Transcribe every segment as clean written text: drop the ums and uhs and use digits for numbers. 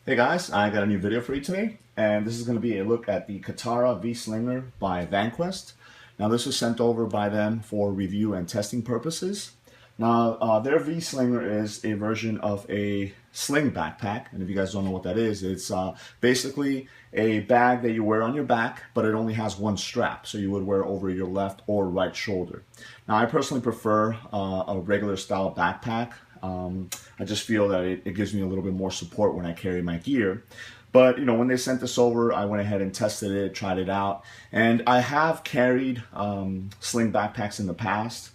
Hey guys, I got a new video for you today, and this is going to be a look at the Katara VSlinger by Vanquest. Now this was sent over by them for review and testing purposes. Now their VSlinger is a version of a sling backpack, and if you guys don't know what that is, it's basically a bag that you wear on your back, but it only has one strap, so you would wear over your left or right shoulder. Now I personally prefer a regular style backpack. I just feel that it gives me a little bit more support when I carry my gear. But when they sent this over, I went ahead and tested it, tried it out, and I have carried sling backpacks in the past.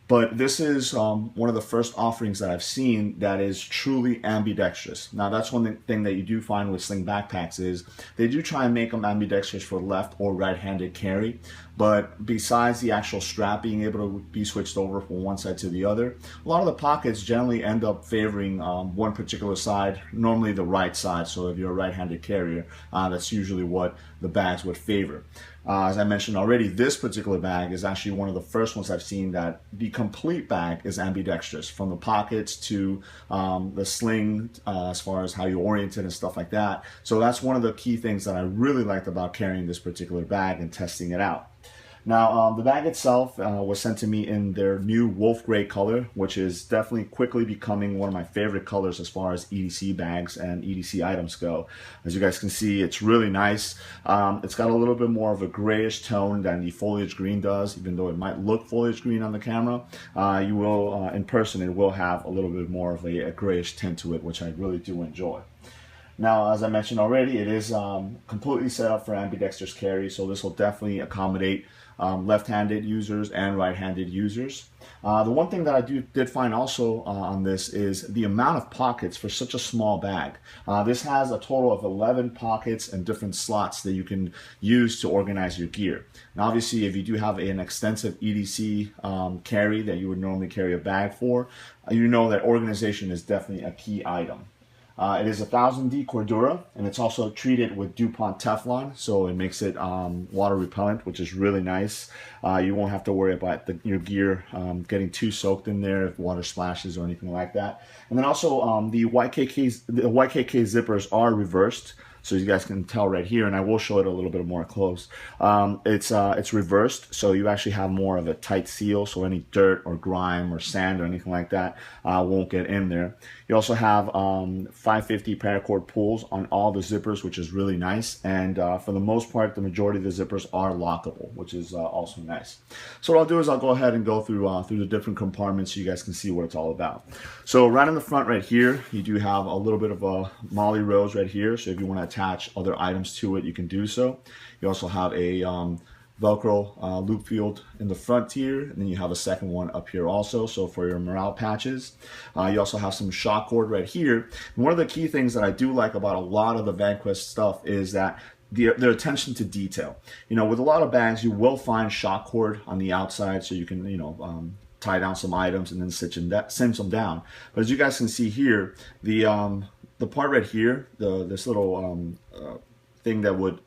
But this is one of the first offerings that I've seen that is truly ambidextrous. Now that's one thing that you do find with sling backpacks is they do try and make them ambidextrous for left or right-handed carry. But besides the actual strap being able to be switched over from one side to the other, a lot of the pockets generally end up favoring one particular side, normally the right side. So if you're a right-handed carrier, that's usually what the bags would favor. As I mentioned already, this particular bag is actually one of the first ones I've seen that the complete bag is ambidextrous, from the pockets to the sling, as far as how you orient it and stuff like that. So that's one of the key things that I really liked about carrying this particular bag and testing it out. Now, the bag itself was sent to me in their new wolf gray color, which is definitely quickly becoming one of my favorite colors as far as EDC bags and EDC items go. As you guys can see, it's really nice. It's got a little bit more of a grayish tone than the foliage green does, even though it might look foliage green on the camera. You will, in person, it will have a little bit more of a grayish tint to it, which I really do enjoy. Now, as I mentioned already, it is completely set up for ambidextrous carry, so this will definitely accommodate left-handed users and right-handed users. The one thing that I did find also on this is the amount of pockets for such a small bag. This has a total of 11 pockets and different slots that you can use to organize your gear. Now, obviously, if you do have an extensive EDC carry that you would normally carry a bag for, you know that organization is definitely a key item. It is 1000D Cordura, and it's also treated with DuPont Teflon, so it makes it water repellent, which is really nice. You won't have to worry about your gear getting too soaked in there if water splashes or anything like that. And then also the YKK zippers are reversed, so you guys can tell right here, and I will show it a little bit more close. It's reversed, so you actually have more of a tight seal, so any dirt or grime or sand or anything like that won't get in there. You also have 550 paracord pulls on all the zippers, which is really nice, and for the most part, the majority of the zippers are lockable, which is also nice. So what I'll do is I'll go ahead and go through the different compartments so you guys can see what it's all about. So right in the front right here, you do have a little bit of a molly rose right here, so if you want to attach other items to it, you can do so. You also have a Velcro loop field in the front here, and then you have a second one up here also, so for your morale patches. You also have some shock cord right here. And one of the key things that I do like about a lot of the Vanquest stuff is that their attention to detail. With a lot of bags, you will find shock cord on the outside, so you can, tie down some items and then cinch them down. But as you guys can see here, the part right here, this little thing that would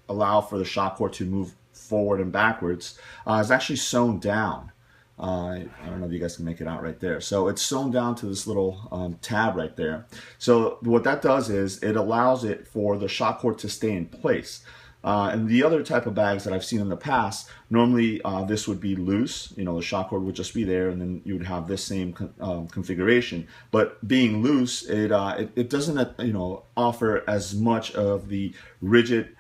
allow for the shock cord to move forward and backwards is actually sewn down. I don't know if you guys can make it out right there. So it's sewn down to this little tab right there. So what that does is it allows it for the shock cord to stay in place. And the other type of bags that I've seen in the past, normally this would be loose. The shock cord would just be there, and then you would have this same configuration. But being loose, it doesn't offer as much of the rigid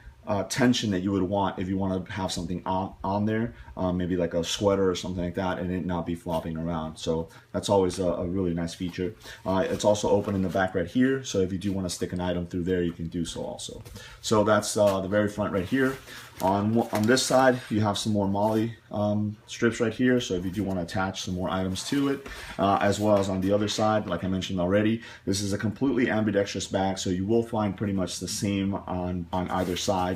tension that you would want if you want to have something on there, maybe like a sweater or something like that, and it not be flopping around. So that's always a really nice feature. It's also open in the back right here, so if you do want to stick an item through there, you can do so also. So that's the very front right here. On this side, you have some more molly strips right here, so if you do want to attach some more items to it, as well as on the other side, like I mentioned already, this is a completely ambidextrous bag, so you will find pretty much the same on either side.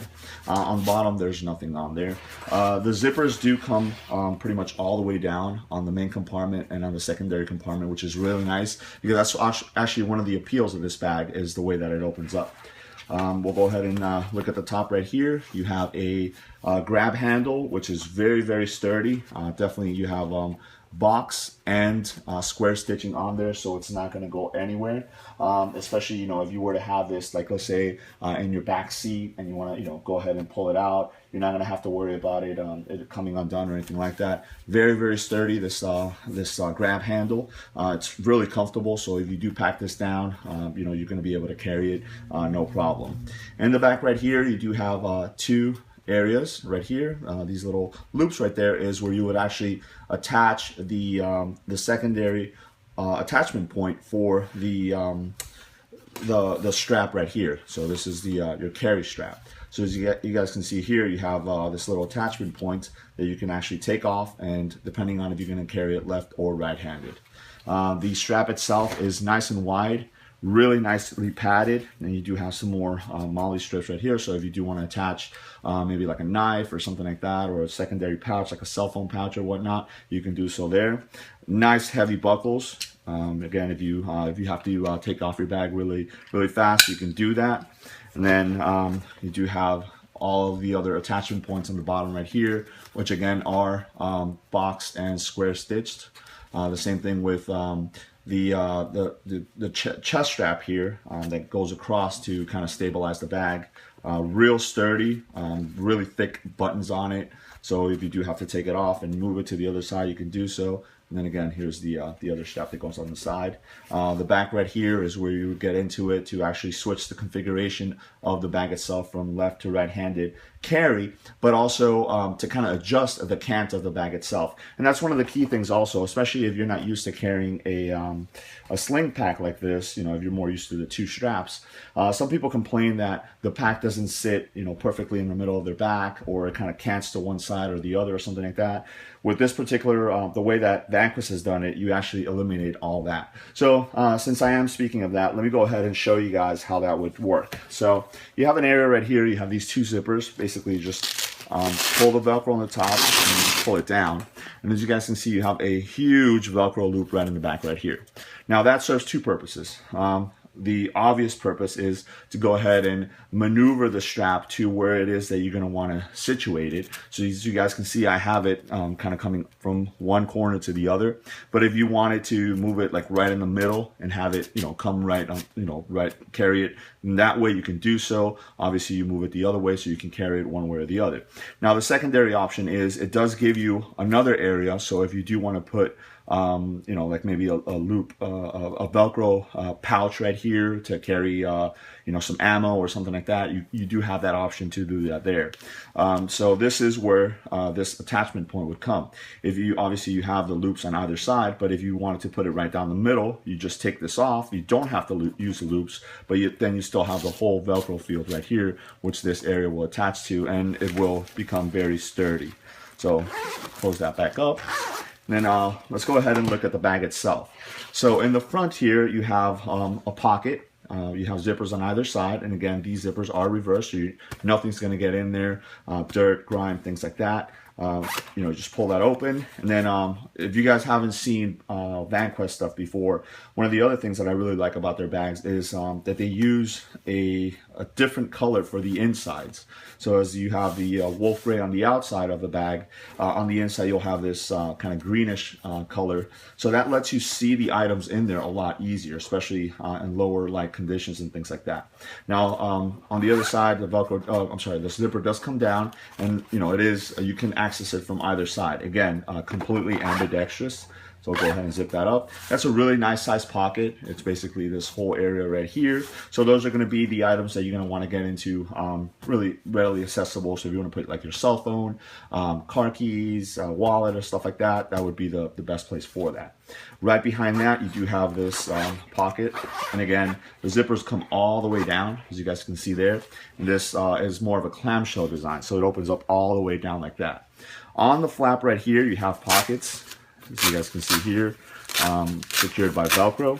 On bottom, there's nothing on there. The zippers do come pretty much all the way down on the main compartment and on the secondary compartment, which is really nice, because that's actually one of the appeals of this bag, is the way that it opens up. We'll go ahead and look at the top right here. You have a grab handle, which is very, very sturdy. Definitely you have box and square stitching on there, so it's not going to go anywhere. Especially, you know, if you were to have this, like, let's say in your back seat, and you want to, you know, go ahead and pull it out, you're not going to have to worry about it coming undone or anything like that. Very, very sturdy, this grab handle. It's really comfortable, so if you do pack this down, you know, you're going to be able to carry it no problem. In the back right here, you do have two areas right here. These little loops right there is where you would actually attach the secondary attachment point for the strap right here. So this is the your carry strap. So as you guys can see here, you have this little attachment point that you can actually take off, and depending on if you're going to carry it left or right-handed. The strap itself is nice and wide, really nicely padded, and you do have some more molly strips right here, so if you do want to attach maybe like a knife or something like that, or a secondary pouch like a cell phone pouch or whatnot, you can do so there. Nice heavy buckles. Again, if you have to take off your bag really fast, you can do that. And then you do have all of the other attachment points on the bottom right here, which again are boxed and square stitched. The same thing with the chest strap here that goes across to kind of stabilize the bag. Real sturdy, really thick buttons on it. So if you do have to take it off and move it to the other side, you can do so. And then again, here's the other strap that goes on the side. The back right here is where you would get into it to actually switch the configuration of the bag itself from left to right-handed carry, but also to kind of adjust the cant of the bag itself. And that's one of the key things also, especially if you're not used to carrying a sling pack like this, you know, if you're more used to the two straps. Some people complain that the pack doesn't sit, you know, perfectly in the middle of their back, or it kind of cants to one side or the other or something like that. With this particular, the way that Vanquest has done it, you actually eliminate all that. So since I am speaking of that, let me go ahead and show you guys how that would work. So you have an area right here, you have these two zippers. Basically just pull the Velcro on the top and pull it down. And as you guys can see, you have a huge Velcro loop right in the back right here. Now that serves two purposes. The obvious purpose is to go ahead and maneuver the strap to where it is that you're going to want to situate it. So as you guys can see, I have it kind of coming from one corner to the other. But if you wanted to move it like right in the middle and have it, you know, come right on, you know, right, carry it, and that way you can do so. Obviously you move it the other way so you can carry it one way or the other. Now the secondary option is it does give you another area. So if you do want to put you know, like maybe a loop, a Velcro pouch right here to carry, you know, some ammo or something like that. You do have that option to do that there. So this is where this attachment point would come. If you, obviously you have the loops on either side, but if you wanted to put it right down the middle, you just take this off. You don't have to use the loops, but then you still have the whole Velcro field right here, which this area will attach to, and it will become very sturdy. So close that back up. Then let's go ahead and look at the bag itself. So in the front here, you have a pocket. You have zippers on either side. And again, these zippers are reversed. So nothing's going to get in there. Dirt, grime, things like that. You know, just pull that open. And then if you guys haven't seen Vanquest stuff before, one of the other things that I really like about their bags is that they use a different color for the insides. So as you have the wolf gray on the outside of the bag, on the inside you'll have this kind of greenish color. So that lets you see the items in there a lot easier, especially in lower light conditions and things like that. Now on the other side, the Velcro, I'm sorry, the zipper does come down, and you know, it is, you can access it from either side. Again, completely ambidextrous. So I'll go ahead and zip that up. That's a really nice size pocket. It's basically this whole area right here. So those are going to be the items that you're going to want to get into, really readily accessible. So if you want to put like your cell phone, car keys, wallet or stuff like that, that would be the best place for that. Right behind that, you do have this pocket. And again, the zippers come all the way down, as you guys can see there. And this is more of a clamshell design. So it opens up all the way down like that. On the flap right here, you have pockets, as you guys can see here, secured by Velcro.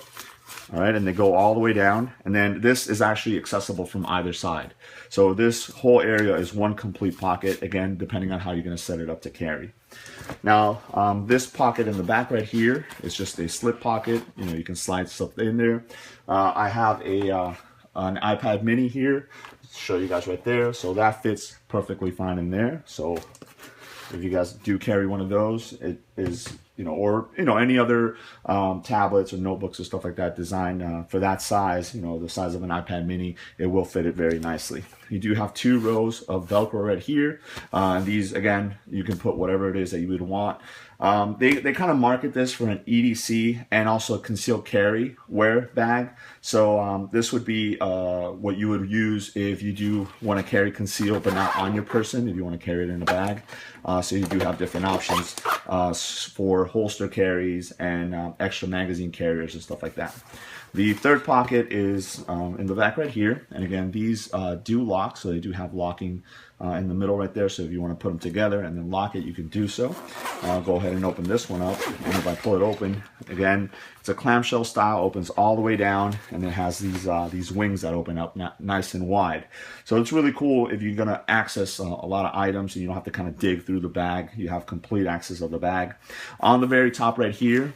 All right, and they go all the way down. And then this is actually accessible from either side. So this whole area is one complete pocket, again, depending on how you're going to set it up to carry. Now, this pocket in the back right here is just a slip pocket. You know, you can slide stuff in there. I have an iPad mini here. Show you guys right there. So that fits perfectly fine in there. So if you guys do carry one of those, it is or any other tablets or notebooks or stuff like that designed for that size, the size of an iPad mini, it will fit it very nicely. You do have 2 rows of Velcro right here. These, again, you can put whatever it is that you would want. They kind of market this for an EDC and also a concealed carry wear bag. So this would be what you would use if you do want to carry concealed but not on your person, if you want to carry it in a bag. So you do have different options for holster carries and extra magazine carriers and stuff like that. The third pocket is in the back right here, and again, these do lock, so they do have locking in the middle right there, so if you want to put them together and then lock it, you can do so. I'll go ahead and open this one up, and if I pull it open, again, it's a clamshell style, opens all the way down, and it has these wings that open up nice and wide. So it's really cool if you're going to access a lot of items and you don't have to kind of dig through the bag. You have complete access of the bag. On the very top right here,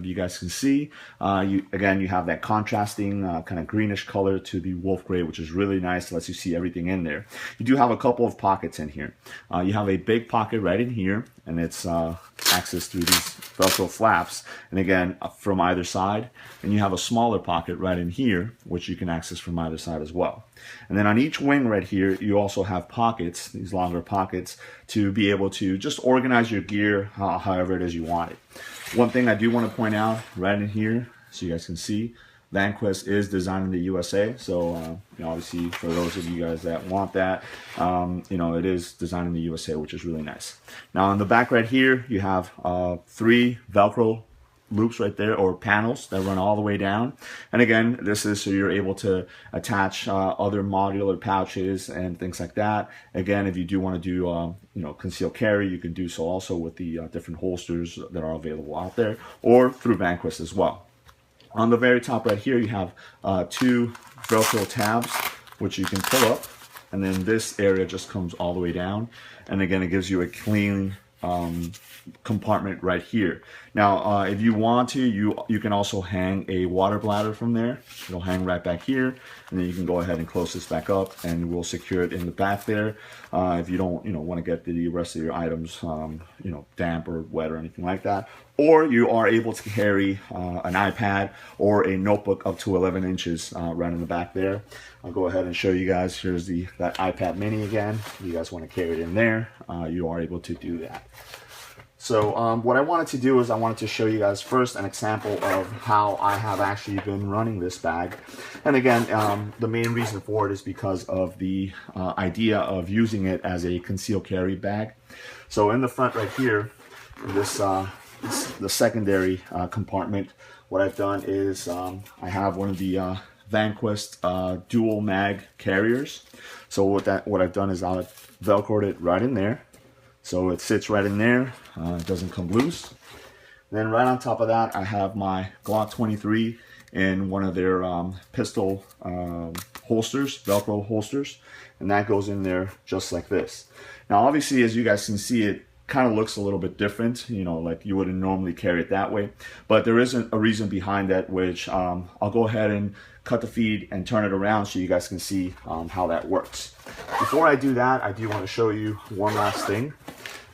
you guys can see, you have that contrasting kind of greenish color to the wolf gray, which is really nice. Lets you see everything in there. You do have a couple of pockets in here. You have a big pocket right in here, and it's accessed through these Velcro flaps, and again from either side. And you have a smaller pocket right in here, which you can access from either side as well. And then on each wing right here, you also have pockets, these longer pockets, to be able to just organize your gear however it is you want it. One thing I do want to point out right in here, so you guys can see, Vanquest is designed in the USA, so obviously for those of you guys that want that, it is designed in the USA, which is really nice. Now on the back right here, you have 3 Velcro loops right there, or panels that run all the way down. And again, this is so you're able to attach other modular pouches and things like that. Again, if you do want to do concealed carry, you can do so also with the different holsters that are available out there, or through Vanquest as well. On the very top right here, you have 2 Velcro tabs, which you can pull up, and then this area just comes all the way down. And again, it gives you a clean compartment right here. Now, if you want to, you can also hang a water bladder from there. It'll hang right back here, and then you can go ahead and close this back up, and we'll secure it in the back there. If you don't, want to get the rest of your items, damp or wet or anything like that. Or you are able to carry an iPad or a notebook up to 11 inches right in the back there. I'll go ahead and show you guys. Here's that iPad mini again. If you guys want to carry it in there, you are able to do that. So what I wanted to do is I wanted to show you guys first an example of how I have actually been running this bag. And again, the main reason for it is because of the idea of using it as a concealed carry bag. So in the front right here, this the secondary compartment, what I've done is I have one of the Vanquest dual mag carriers. So what I've done is I've Velcroed it right in there. So it sits right in there, it doesn't come loose. Then right on top of that, I have my Glock 23 in one of their pistol holsters, Velcro holsters, and that goes in there just like this. Now obviously, as you guys can see, it kind of looks a little bit different, like you wouldn't normally carry it that way, but there isn't a reason behind that, which I'll go ahead and cut the feed and turn it around so you guys can see how that works. Before I do that, I do want to show you one last thing.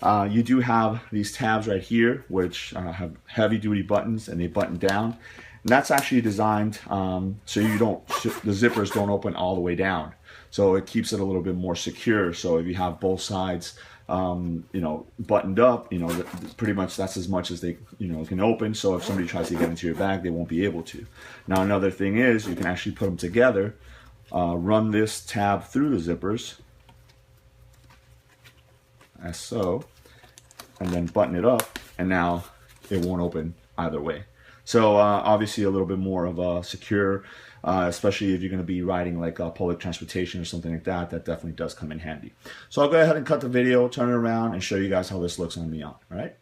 You do have these tabs right here, which have heavy duty buttons, and they button down. And that's actually designed so the zippers don't open all the way down. So it keeps it a little bit more secure. So if you have both sides buttoned up, pretty much that's as much as they, can open. So if somebody tries to get into your bag, they won't be able to. Now, another thing is you can actually put them together, run this tab through the zippers, as so, and then button it up, and now it won't open either way. So obviously a little bit more of a secure, especially if you're going to be riding like public transportation or something like that, that definitely does come in handy. So I'll go ahead and cut the video, turn it around, and show you guys how this looks on me on, all right?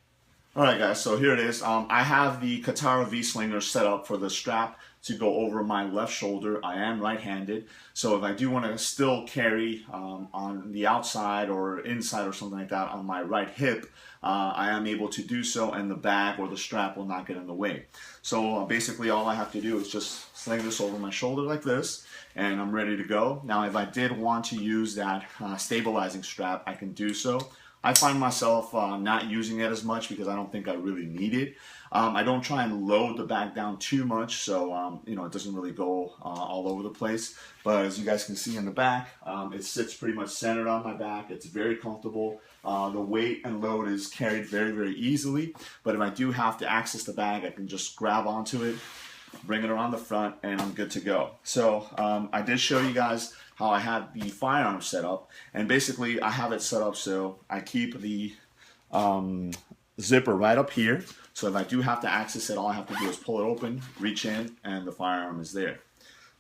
All right, guys, so here it is. I have the Katara VSlinger set up for the strap to go over my left shoulder. I am right-handed, so if I do want to still carry on the outside or inside or something like that on my right hip, I am able to do so, and the bag or the strap will not get in the way. So basically all I have to do is just sling this over my shoulder like this, and I'm ready to go. Now if I did want to use that stabilizing strap, I can do so. I find myself not using it as much because I don't think I really need it. I don't try and load the bag down too much, so you know, it doesn't really go all over the place. But as you guys can see in the back, it sits pretty much centered on my back. It's very comfortable. The weight and load is carried very, very easily. But if I do have to access the bag, I can just grab onto it, bring it around the front, and I'm good to go. So I did show you guys how I had the firearm set up, and basically I have it set up so I keep the zipper right up here. So if I do have to access it, all I have to do is pull it open, reach in, and the firearm is there.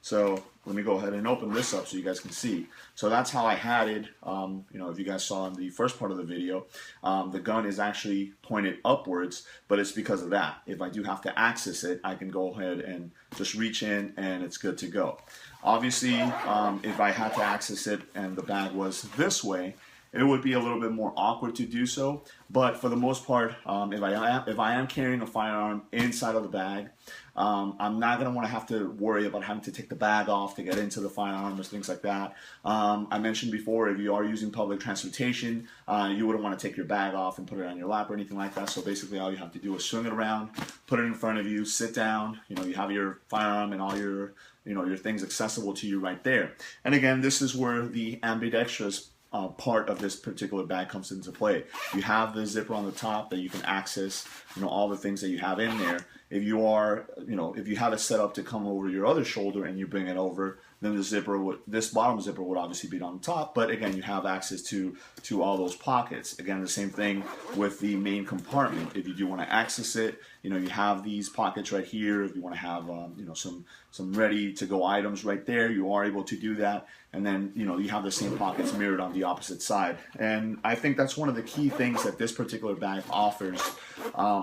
So let me go ahead and open this up so you guys can see. So that's how I had it. You know, if you guys saw in the first part of the video, the gun is actually pointed upwards, but it's because of that. If I do have to access it, I can go ahead and just reach in and it's good to go. Obviously, if I had to access it and the bag was this way, it would be a little bit more awkward to do so, but for the most part, if I am carrying a firearm inside of the bag, I'm not going to want to have to worry about having to take the bag off to get into the firearm or things like that. I mentioned before, if you are using public transportation, you wouldn't want to take your bag off and put it on your lap or anything like that. So basically all you have to do is swing it around, put it in front of you, sit down, you know, you have your firearm and all your, you know, your things accessible to you right there. And again, this is where the ambidextrous part of this particular bag comes into play. You have the zipper on the top that you can access, you know, all the things that you have in there. If you are, you know, if you have it set up to come over your other shoulder and you bring it over, then the zipper would, this bottom zipper would obviously be on top, but again, you have access to all those pockets. Again, the same thing with the main compartment. If you do want to access it, you know, you have these pockets right here. If you want to have, you know, some ready to go items right there, you are able to do that. And then, you know, you have the same pockets mirrored on the opposite side. And I think that's one of the key things that this particular bag offers,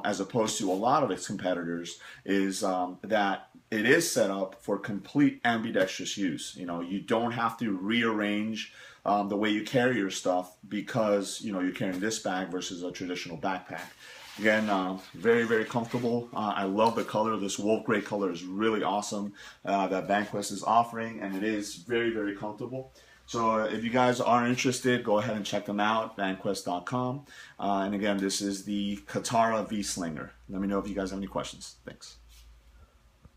as opposed to a lot of its competitors, is that it is set up for complete ambidextrous use. You know, you don't have to rearrange the way you carry your stuff because, you know, you're carrying this bag versus a traditional backpack. Again, very, very comfortable. I love the color. This wolf gray color is really awesome that Vanquest is offering, and it is very, very comfortable. So if you guys are interested, go ahead and check them out, vanquest.com. And again, this is the Katara VSlinger. Let me know if you guys have any questions. Thanks.